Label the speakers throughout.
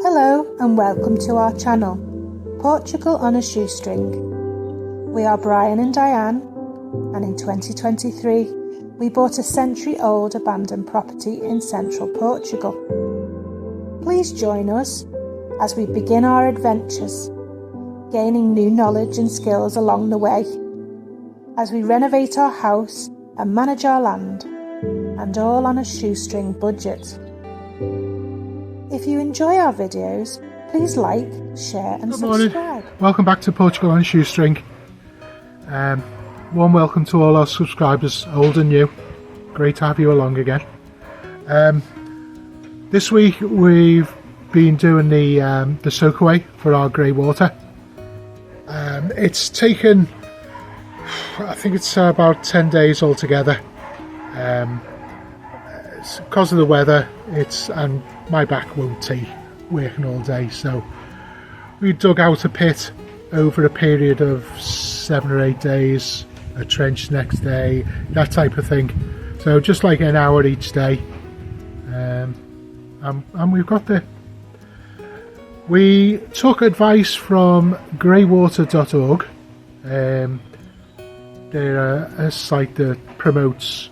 Speaker 1: Hello and welcome to our channel, Portugal on a Shoestring. We are Brian and Diane, and in 2023 we bought a century-old abandoned property in central Portugal. Please join us as we begin our adventures, gaining new knowledge and skills along the way, as we renovate our house and manage our land, and all on a shoestring budget. If you enjoy our videos, please like, share and subscribe.
Speaker 2: Welcome back to Portugal on a Shoestring. Warm welcome to all our subscribers, old and new. Great to have you along again. This week we've been doing the soakaway for our greywater. It's taken, I think it's about 10 days altogether. It's because of the weather, and my back won't take working all day, so we dug out a pit over a period of 7 or 8 days, a trench next day, that type of thing. So just like an hour each day, and we've got there. We took advice from greywater.org. They're a site that promotes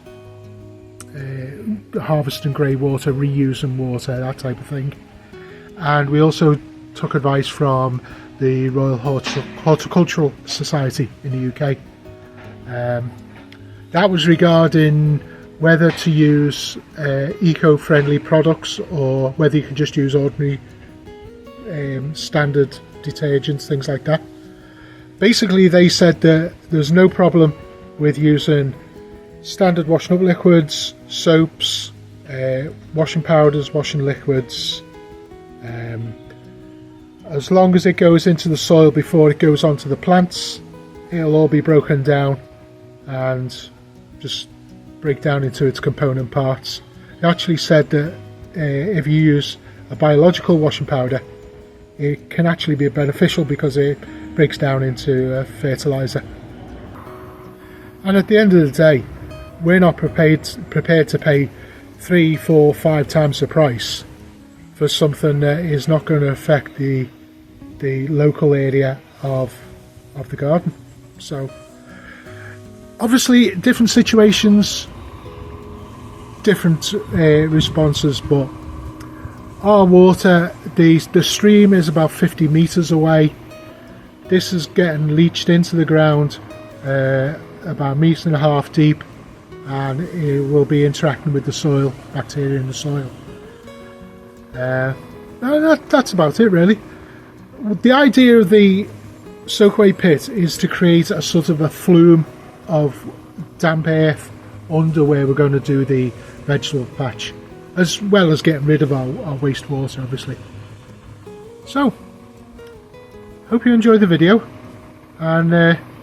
Speaker 2: harvesting greywater, reusing water, that type of thing. And we also took advice from the Royal Horticultural Society in the UK. That was regarding whether to use eco-friendly products or whether you can just use ordinary standard detergents, things like that. Basically, they said that there's no problem with using standard washing up liquids, soaps, washing powders, washing liquids, as long as it goes into the soil before it goes onto the plants, it'll all be broken down and just break down into its component parts. They actually said that if you use a biological washing powder, it can actually be beneficial because it breaks down into fertilizer. And at the end of the day, we're not prepared to pay 3, 4, 5 times the price for something that is not going to affect the local area of the garden. So obviously different situations, different responses, but our water, the stream is about 50 meters away. This is getting leached into the ground about 1.5 meters deep, and it will be interacting with the soil, bacteria in the soil. That's about it really. The idea of the soakaway pit is to create a sort of a flume of damp earth under where we're going to do the vegetable patch, as well as getting rid of our wastewater, obviously. So, hope you enjoy the video, and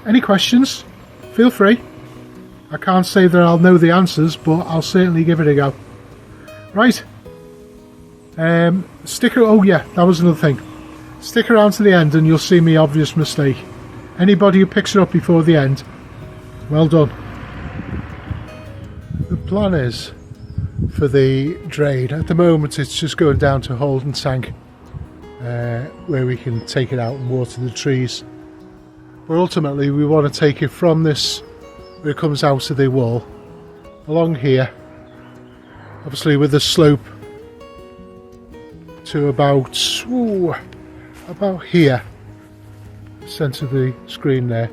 Speaker 2: any questions, feel free. I can't say that I'll know the answers, but I'll certainly give it a go. Right. Oh yeah, that was another thing. Stick around to the end and you'll see my obvious mistake. Anybody who picks it up before the end, well done. The plan is for the drain, at the moment it's just going down to a holding tank where we can take it out and water the trees. But ultimately we want to take it from this, where it comes out of the wall, along here, obviously with the slope to about here, centre of the screen there,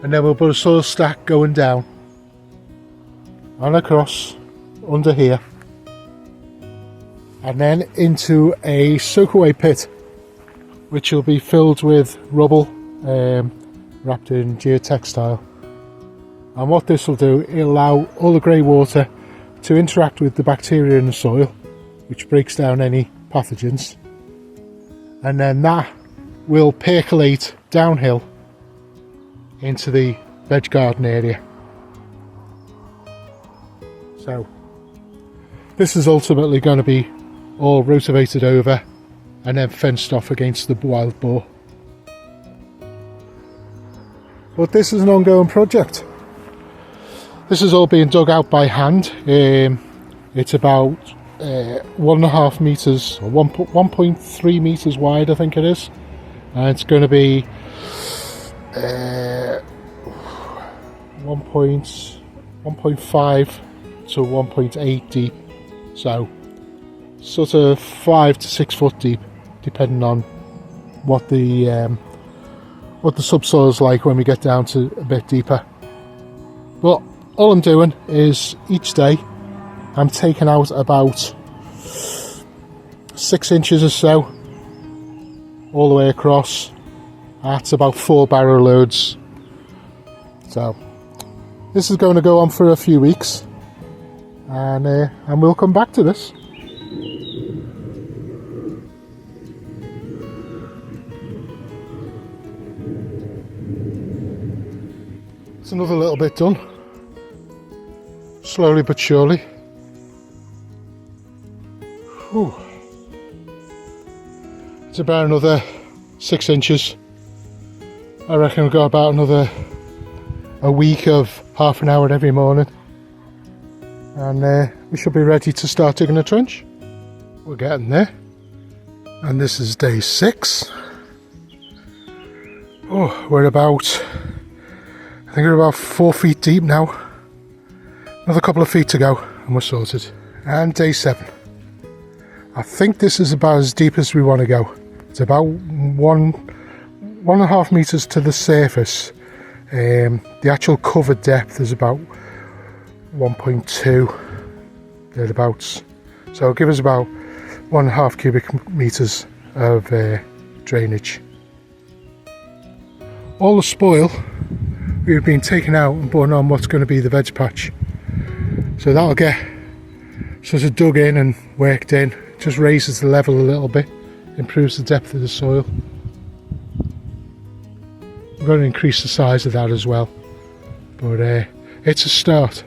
Speaker 2: and then we'll put a soil stack going down and across under here, and then into a soakaway pit which will be filled with rubble wrapped in geotextile. And what this will do, it'll allow all the grey water to interact with the bacteria in the soil, which breaks down any pathogens, and then that will percolate downhill into the veg garden area. So this is ultimately going to be all rotavated over and then fenced off against the wild boar. But this is an ongoing project. This is all being dug out by hand. It's about 1.5 meters or 1.3 meters wide, I think it is, and it's going to be 1.5 to 1.8 deep, so sort of 5 to 6 foot deep, depending on what the subsoil is like when we get down to a bit deeper. But all I'm doing is each day I'm taking out about 6 inches or so all the way across. That's about 4 barrow loads. So this is going to go on for a few weeks, and we'll come back to this. It's another little bit done, slowly but surely. Whew. It's about another 6 inches. I reckon we've got about a week of half an hour every morning, and we should be ready to start digging a trench. We're getting there, and this is day 6. Oh, we're about, I think we're about 4 feet deep now. Another couple of feet to go and we're sorted. And day 7. I think this is about as deep as we want to go. It's about 1.5 meters to the surface. The actual covered depth is about 1.2 thereabouts. So it'll give us about 1.5 cubic meters of drainage. All the spoil we've been taken out and putting on what's going to be the veg patch. So that'll get sort of dug in and worked in. Just raises the level a little bit, improves the depth of the soil. We're going to increase the size of that as well, but it's a start.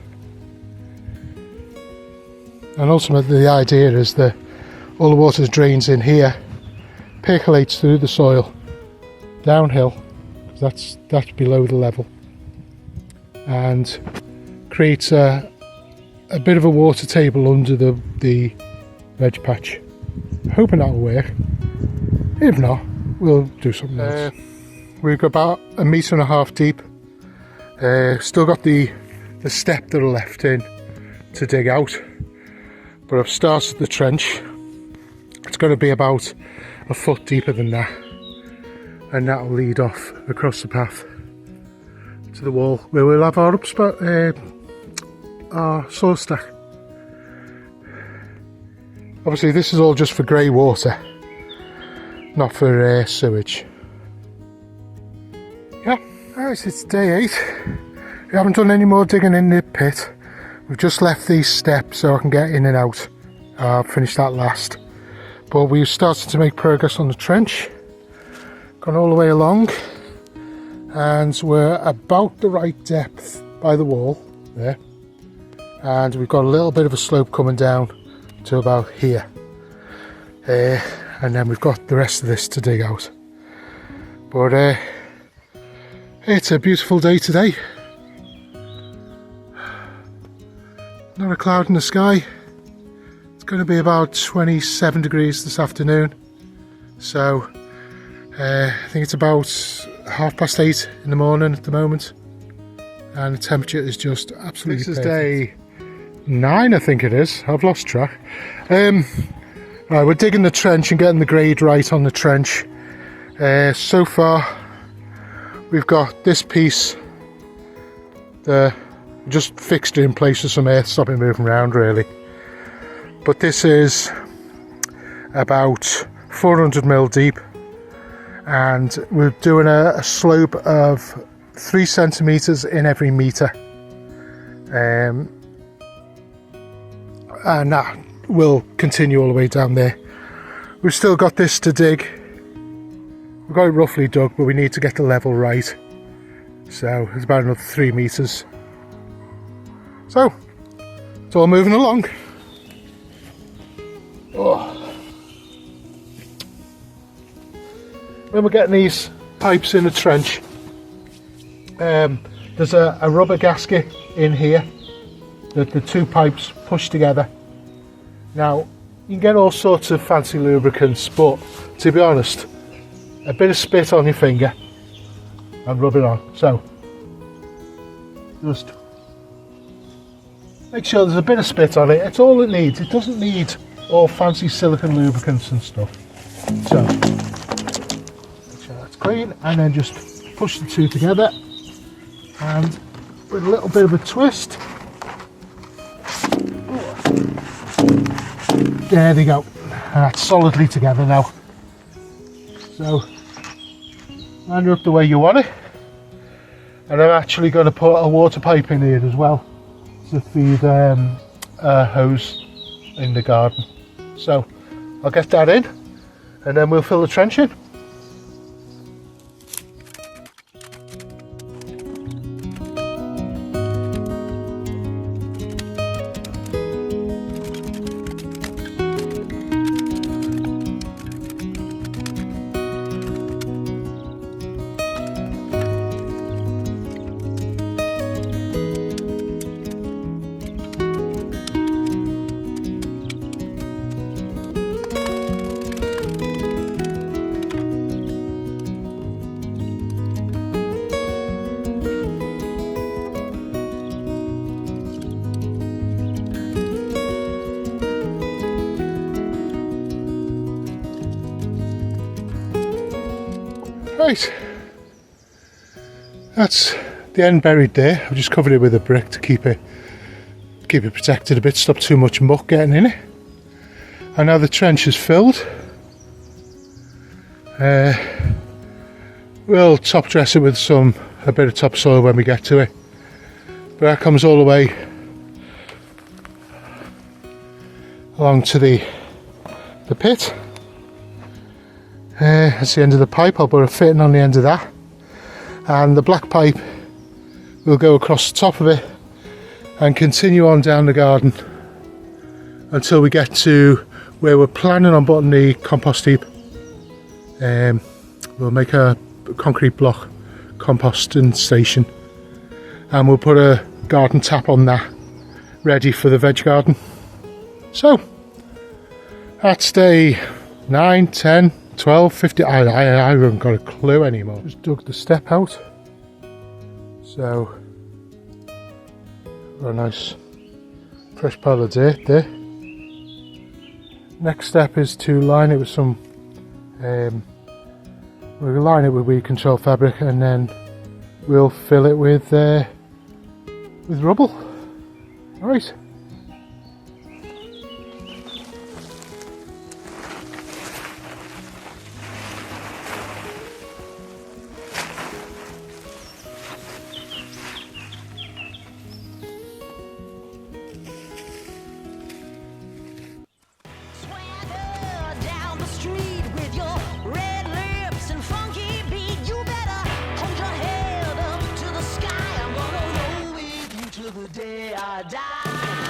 Speaker 2: And ultimately the idea is that all the water drains in here, percolates through the soil downhill, because that's below the level, and creates a bit of a water table under the veg patch. Hoping that'll work. If not, we'll do something else. We've got about 1.5 meters deep. Still got the step that are left in to dig out, but I've started the trench. It's going to be about a foot deeper than that, and that'll lead off across the path to the wall where we'll have our soil stack. Obviously this is all just for grey water, not for sewage. Yeah, alright, it's day 8. We haven't done any more digging in the pit. We've just left these steps so I can get in and out. I'll finish that last. But we've started to make progress on the trench. Gone all the way along, and we're about the right depth by the wall there. And we've got a little bit of a slope coming down to about here, and then we've got the rest of this to dig out. But it's a beautiful day today. Not a cloud in the sky. It's going to be about 27 degrees this afternoon, so I think it's about 8:30 in the morning at the moment, and the temperature is just absolutely perfect. This is day 9, I think it is. I've lost track. Right, we're digging the trench and getting the grade right on the trench. So far we've got this piece just fixed in place with some earth, stop it moving around really. But this is about 400 mil deep, and we're doing a slope of 3 centimeters in every meter. And that will continue all the way down there. We've still got this to dig. We've got it roughly dug, but we need to get the level right. So it's about another 3 meters. So it's all moving along. Oh. When we're getting these pipes in the trench, there's a rubber gasket in here that the 2 pipes push together, Now, you can get all sorts of fancy lubricants, but to be honest, a bit of spit on your finger and rub it on. So, just make sure there's a bit of spit on it. It's all it needs. It doesn't need all fancy silicone lubricants and stuff. So, make sure that's clean, and then just push the two together, and with a little bit of a twist, there they go, and that's solidly together now. So, line it up the way you want it, and I'm actually going to put a water pipe in here as well to feed a hose in the garden. So I'll get that in, and then we'll fill the trench in. Right, that's the end buried there. I've just covered it with a brick to keep it protected a bit, stop too much muck getting in it. And now the trench is filled. We'll top dress it with a bit of topsoil when we get to it. But that comes all the way along to the pit. That's the end of the pipe. I'll put a fitting on the end of that, and the black pipe will go across the top of it and continue on down the garden until we get to where we're planning on putting the compost heap. We'll make a concrete block composting station, and we'll put a garden tap on that, ready for the veg garden. So that's day 9, 10, 12, 15, I haven't got a clue anymore. Just dug the step out. So, got a nice fresh pile of dirt there. Next step is to line it with some, we'll line it with weed control fabric, and then we'll fill it with rubble. Alright.
Speaker 3: The day I die.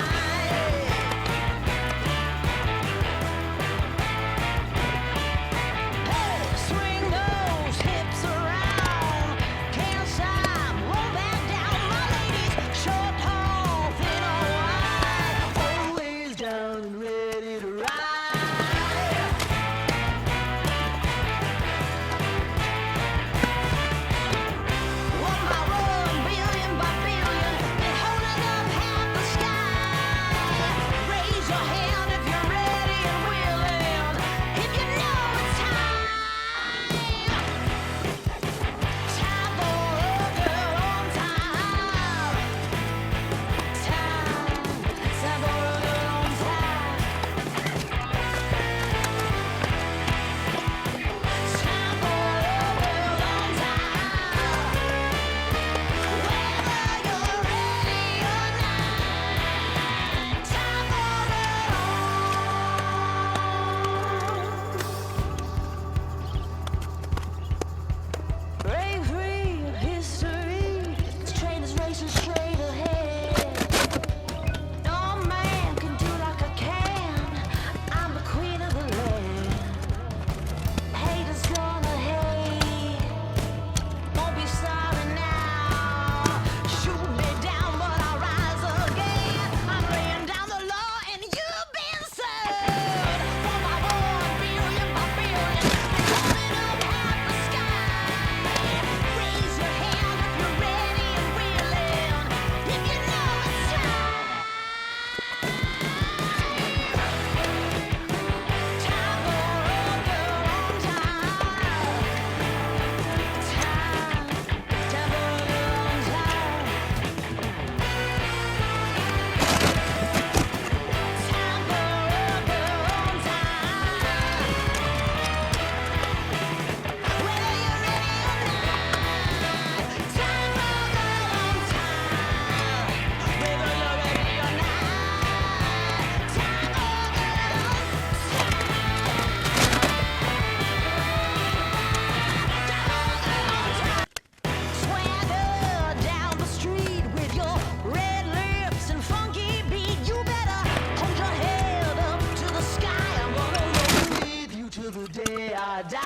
Speaker 3: till the day I die.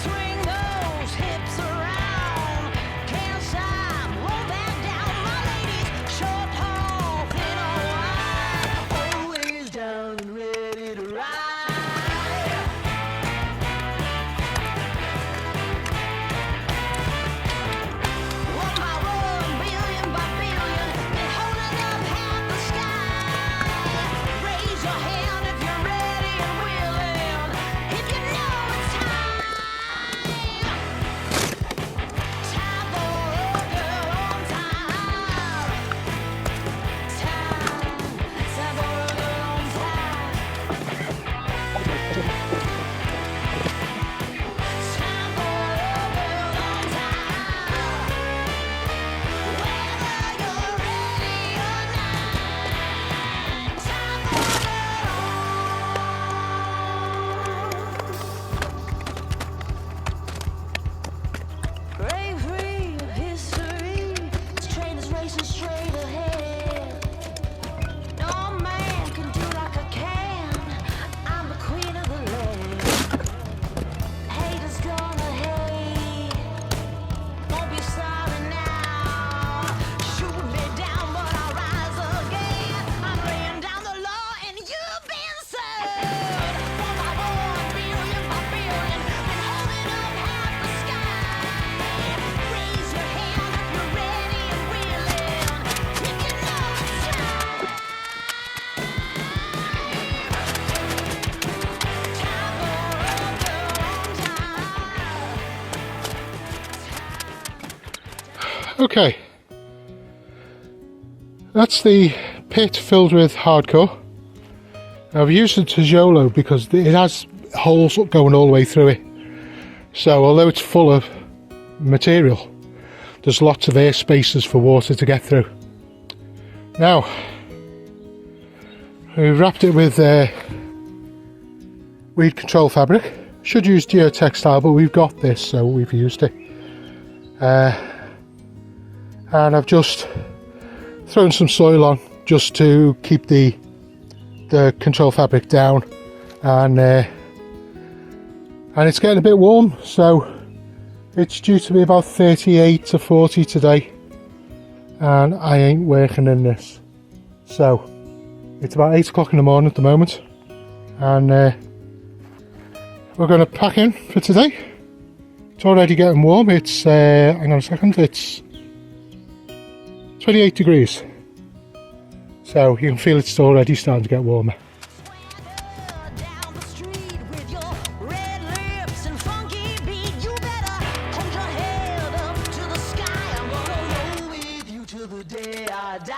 Speaker 3: Swing those hips around, can't stop, won't back down. My ladies, short, tall, thin or wide, always down and ready to ride. One by one, billion by billion, been holding up half the sky. Raise your hand if you're ready and willing, if you know it's time. Time for a girl on time. Time for a girl on time. Time for a girl on time. Whether you're ready or not. Time for a girl on. Break free of history. This train is racing straight ahead. No man can do like I can. I'm the queen of the land. Haters gonna hate. Won't be sorry now. Shoot me down, but I'll rise again. I'm laying down the law, and you've been served. One by one, billion by billion, been holding up half the sky. Raise your hand if you're ready and willing, if you know it's time. Time for a girl on time.
Speaker 2: Okay, that's the pit filled with hardcore. I've used the Tijolo because it has holes going all the way through it. So although it's full of material, there's lots of air spaces for water to get through. Now, we've wrapped it with weed control fabric. Should use geotextile, but we've got this, so we've used it. And I've just thrown some soil on just to keep the control fabric down, and it's getting a bit warm, so it's due to be about 38 to 40 today, and I ain't working in this. So it's about 8 o'clock in the morning at the moment, and we're going to pack in for today. It's already getting warm. It's hang on a second, it's 28 degrees, so you can feel it's already starting to get warmer.
Speaker 3: Down the street with your red lips and funky beat, you better hold your head up to the sky. I'm gonna roll with you till the day I die.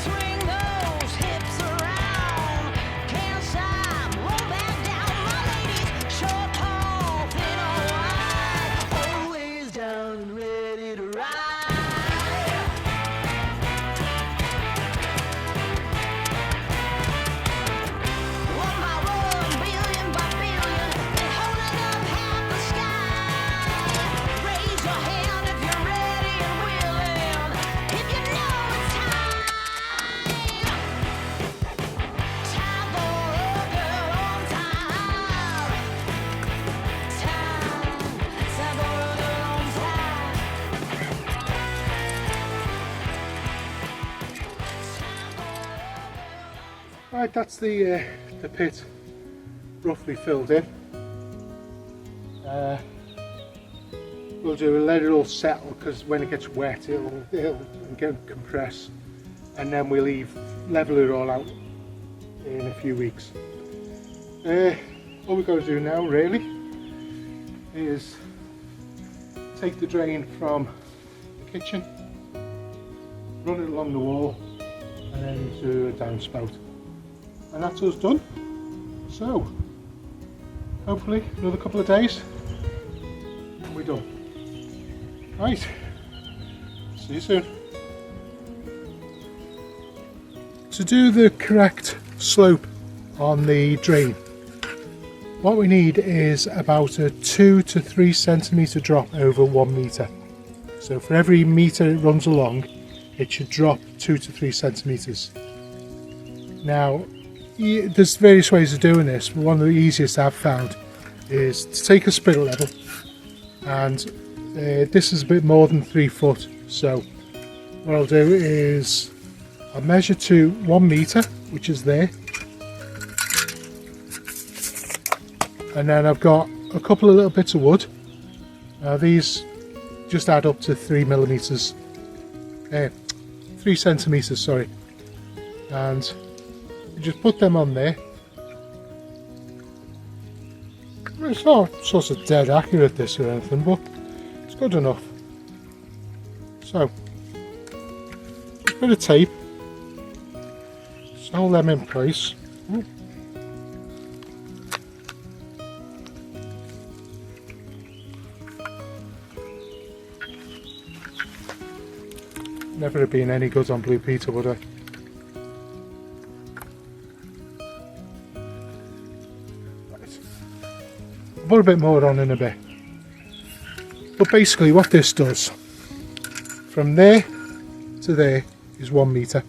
Speaker 3: Swing those hips around, can't stop, won't back down. My ladies, short, tall, thin or wide, always down and ready to ride. One by one, billion by billion, been holding up half the sky. Raise your hand if you're ready and willing, if you know it's time. Time for a girl on time. Time for a girl on time.
Speaker 2: Right, that's the pit roughly filled in. We'll let it all settle, because when it gets wet it'll compress, and then we'll level it all out in a few weeks. All we've got to do now really is take the drain from the kitchen, run it along the wall, and then into a downspout, and that's us done. So hopefully another couple of days and we're done. Right, see you soon. To do the correct slope on the drain, What we need is about a 2 to 3 centimetre drop over 1 metre. So for every metre it runs along, it should drop 2 to 3 centimetres. Now, there's various ways of doing this, but one of the easiest I've found is to take a spirit level, and this is a bit more than 3 foot, so what I'll do is I'll measure to 1 metre, which is there, and then I've got a couple of little bits of wood. Now these just add up to 3 centimetres, sorry, and you just put them on there. It's not sort of dead accurate this or anything, but it's good enough. So, just a bit of tape, just hold them in place. Never have been any good on Blue Peter, would I? I'll put a bit more on in a bit. But basically what this does, from there to there is 1 metre,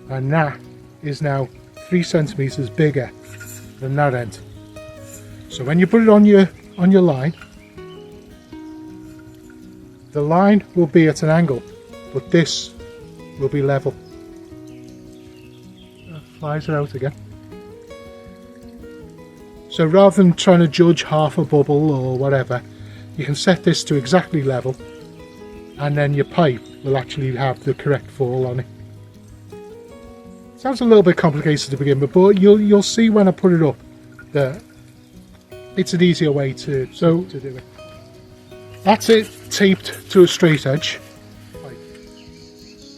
Speaker 2: and that is now 3 centimetres bigger than that end. So when you put it on your line, the line will be at an angle, but this will be level. Flies are out again. So rather than trying to judge half a bubble or whatever, you can set this to exactly level, and then your pipe will actually have the correct fall on it. Sounds a little bit complicated to begin with, but you'll see when I put it up that it's an easier way to do it. That's it, taped to a straight edge.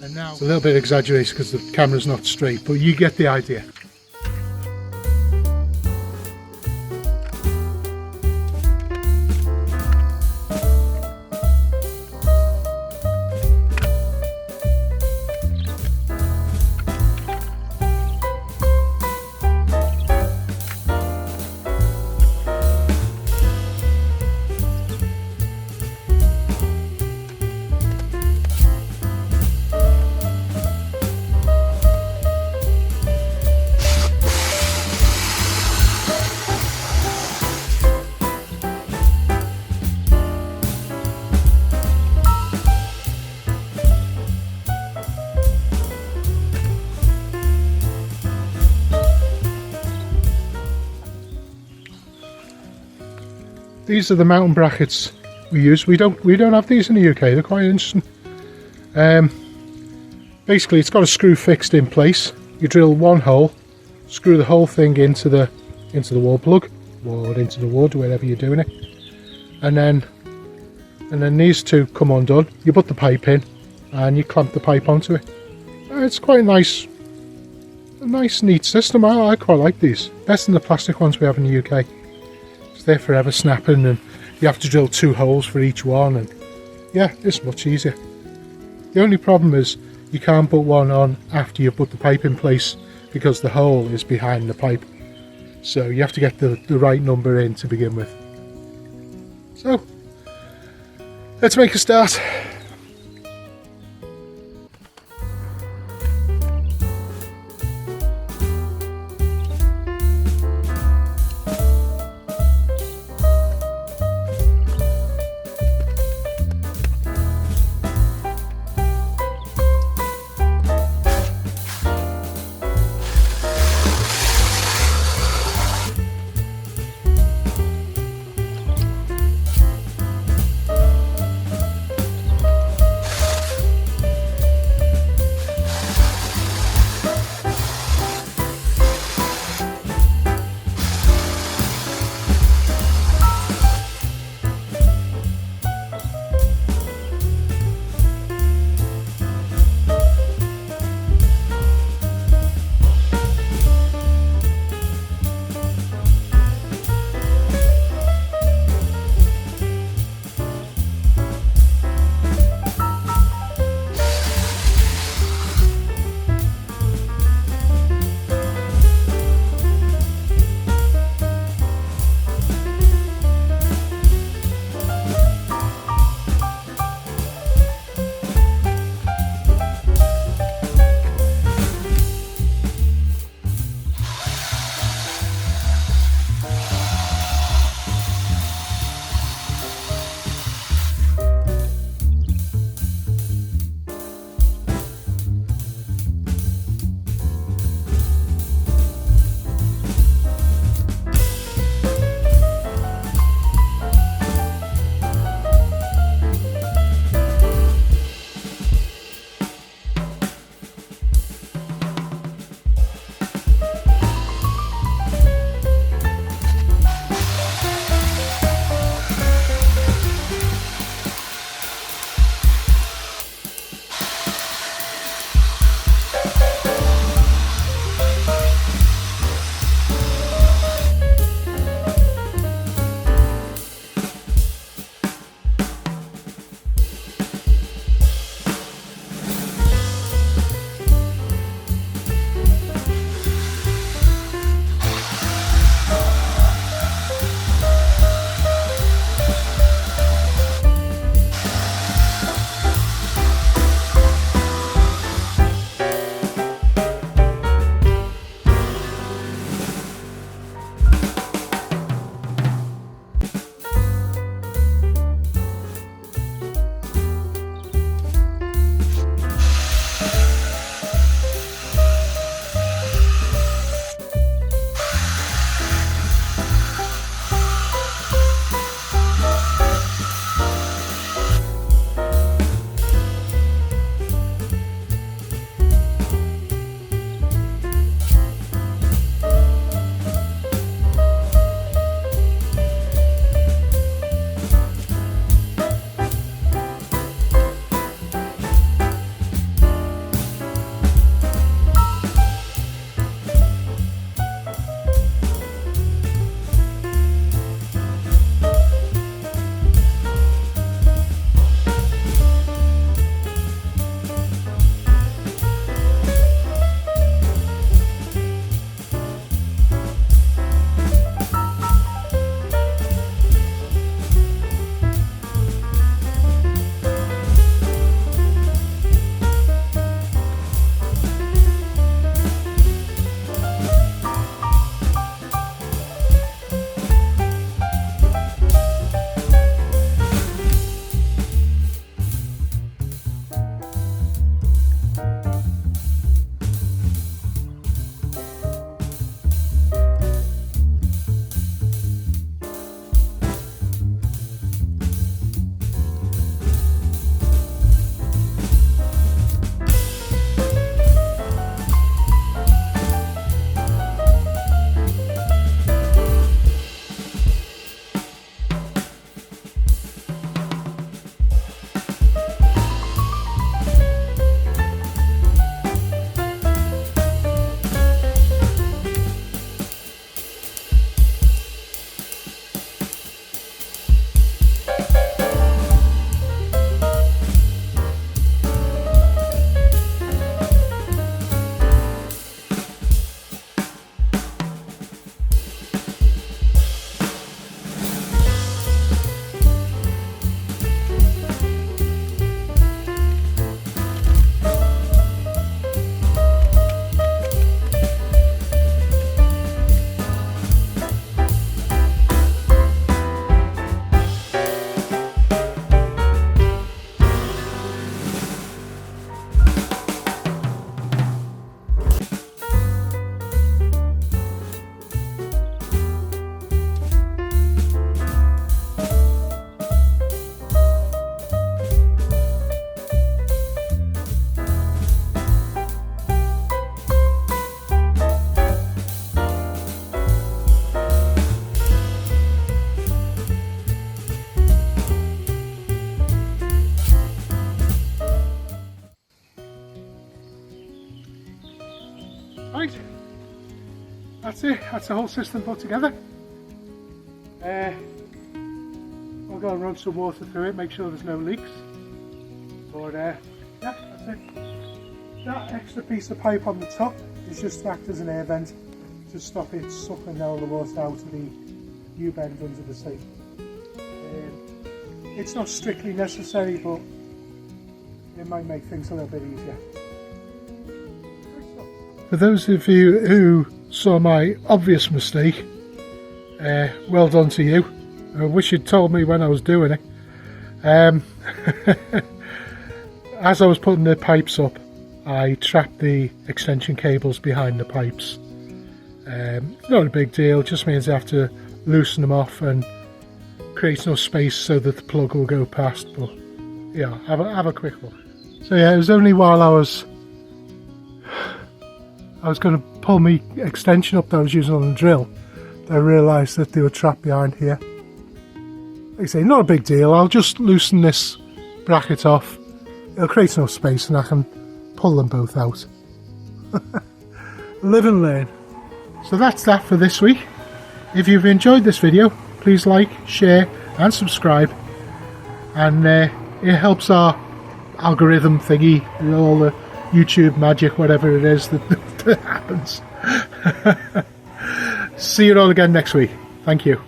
Speaker 2: And now it's a little bit exaggerated because the camera's not straight, but you get the idea. These are the mountain brackets we use. We don't have these in the UK. They're quite interesting. Basically, it's got a screw fixed in place. You drill one hole, screw the whole thing into the wall plug or into the wood, wherever you're doing it, and then these two come undone. You put the pipe in, and you clamp the pipe onto it. It's quite a nice, neat system. I quite like these. Better than the plastic ones we have in the UK. They're forever snapping, and you have to drill 2 holes for each one, and yeah, it's much easier. The only problem is you can't put one on after you put the pipe in place because the hole is behind the pipe, so you have to get the right number in to begin with. So let's make a start. that's it. That's the whole system put together. I'll go and run some water through it, make sure there's no leaks. But yeah, that's it. That extra piece of pipe on the top is just to act as an air vent to stop it sucking all the water out of the U-bend under the sink. It's not strictly necessary, but it might make things a little bit easier. For those of you who saw my obvious mistake, well done to you. I wish you'd told me when I was doing it. As I was putting the pipes up, I trapped the extension cables behind the pipes. It's not a big deal, just means I have to loosen them off and create enough space so that the plug will go past. But yeah, have a quick look. So yeah, it was only while I was going to pull my extension up that I was using on the drill that I realised that they were trapped behind here. Like I say, not a big deal. I'll just loosen this bracket off. It'll create enough space and I can pull them both out. Live and learn. So that's that for this week. If you've enjoyed this video, please like, share and subscribe. And it helps our algorithm thingy, all the YouTube magic, whatever it is that happens. See you all again next week. Thank you.